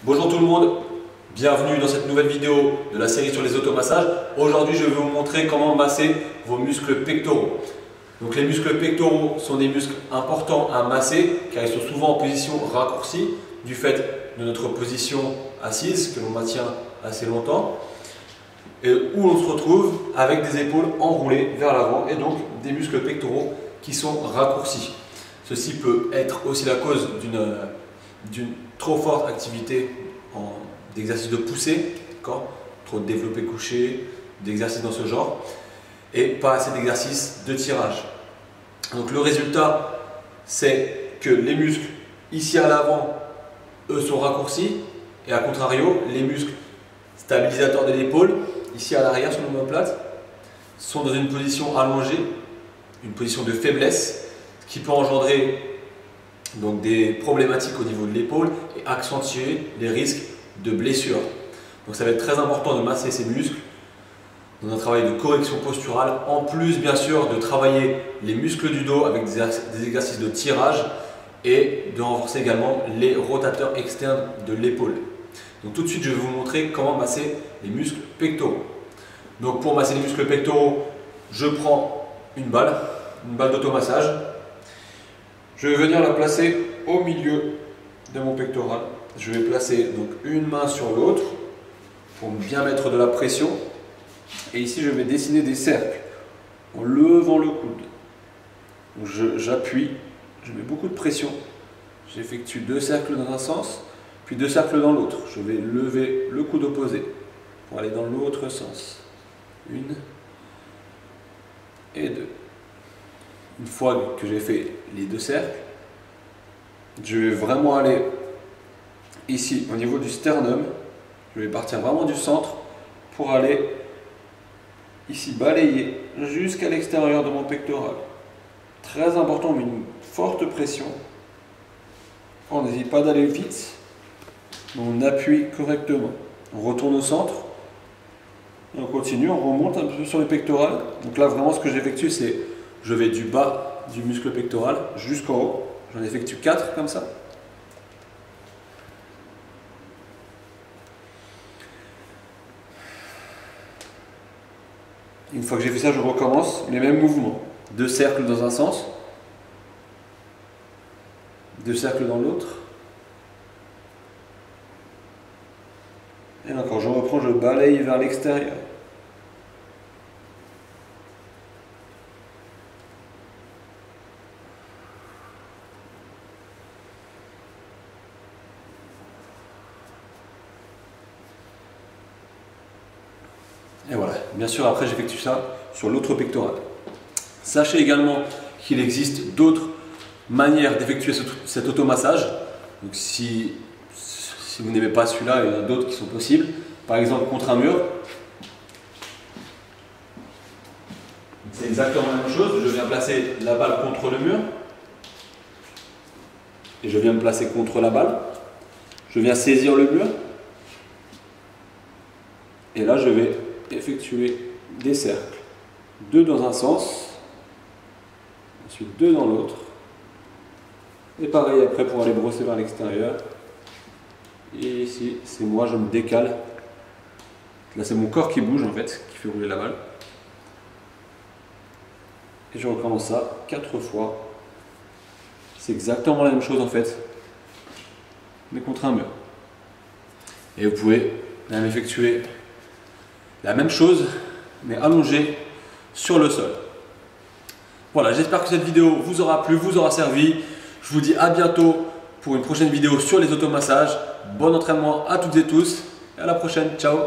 Bonjour tout le monde, bienvenue dans cette nouvelle vidéo de la série sur les automassages. Aujourd'hui je vais vous montrer comment masser vos muscles pectoraux. Donc les muscles pectoraux sont des muscles importants à masser car ils sont souvent en position raccourcie du fait de notre position assise que l'on maintient assez longtemps et où on se retrouve avec des épaules enroulées vers l'avant et donc des muscles pectoraux qui sont raccourcis. Ceci peut être aussi la cause d'une trop forte activité d'exercice de poussée, trop de développé couché, d'exercices dans ce genre, et pas assez d'exercices de tirage. Donc le résultat, c'est que les muscles ici à l'avant, eux sont raccourcis, et à contrario, les muscles stabilisateurs de l'épaule, ici à l'arrière sur l'omoplate, sont dans une position allongée, une position de faiblesse, ce qui peut engendrer donc des problématiques au niveau de l'épaule et accentuer les risques de blessures. Donc ça va être très important de masser ces muscles dans un travail de correction posturale, en plus bien sûr de travailler les muscles du dos avec des exercices de tirage et de renforcer également les rotateurs externes de l'épaule. Donc tout de suite je vais vous montrer comment masser les muscles pectoraux. Donc pour masser les muscles pectoraux, je prends une balle d'automassage. Je vais venir la placer au milieu de mon pectoral. Je vais placer donc une main sur l'autre pour bien mettre de la pression. Et ici, je vais dessiner des cercles en levant le coude. J'appuie, je mets beaucoup de pression. J'effectue 2 cercles dans un sens, puis 2 cercles dans l'autre. Je vais lever le coude opposé pour aller dans l'autre sens. 1 et 2. Une fois que j'ai fait les 2 cercles, je vais vraiment aller ici au niveau du sternum. Je vais partir vraiment du centre pour aller ici balayer jusqu'à l'extérieur de mon pectoral. Très important, on met une forte pression. On n'hésite pas d'aller vite, mais on appuie correctement. On retourne au centre. On continue, on remonte un peu sur le pectoral. Donc là vraiment ce que j'effectue c'est je vais du bas du muscle pectoral jusqu'en haut. J'en effectue 4 comme ça. Une fois que j'ai fait ça, je recommence les mêmes mouvements. 2 cercles dans un sens, 2 cercles dans l'autre. Et encore, je reprends, je balaye vers l'extérieur. Et voilà, bien sûr après j'effectue ça sur l'autre pectoral. Sachez également qu'il existe d'autres manières d'effectuer cet automassage. Donc si vous n'aimez pas celui-là, il y en a d'autres qui sont possibles. Par exemple contre un mur. C'est exactement la même chose, je viens placer la balle contre le mur. Et je viens me placer contre la balle. Je viens saisir le mur. Et là je vais effectuer des cercles, 2 dans un sens, ensuite 2 dans l'autre, et pareil après pour aller brosser vers l'extérieur. Et ici c'est moi, je me décale, là c'est mon corps qui bouge en fait, qui fait rouler la balle, et je recommence ça 4 fois. C'est exactement la même chose en fait, mais contre un mur. Et vous pouvez même effectuer la même chose, mais allongé sur le sol. Voilà, j'espère que cette vidéo vous aura plu, vous aura servi. Je vous dis à bientôt pour une prochaine vidéo sur les automassages. Bon entraînement à toutes et tous et à la prochaine. Ciao!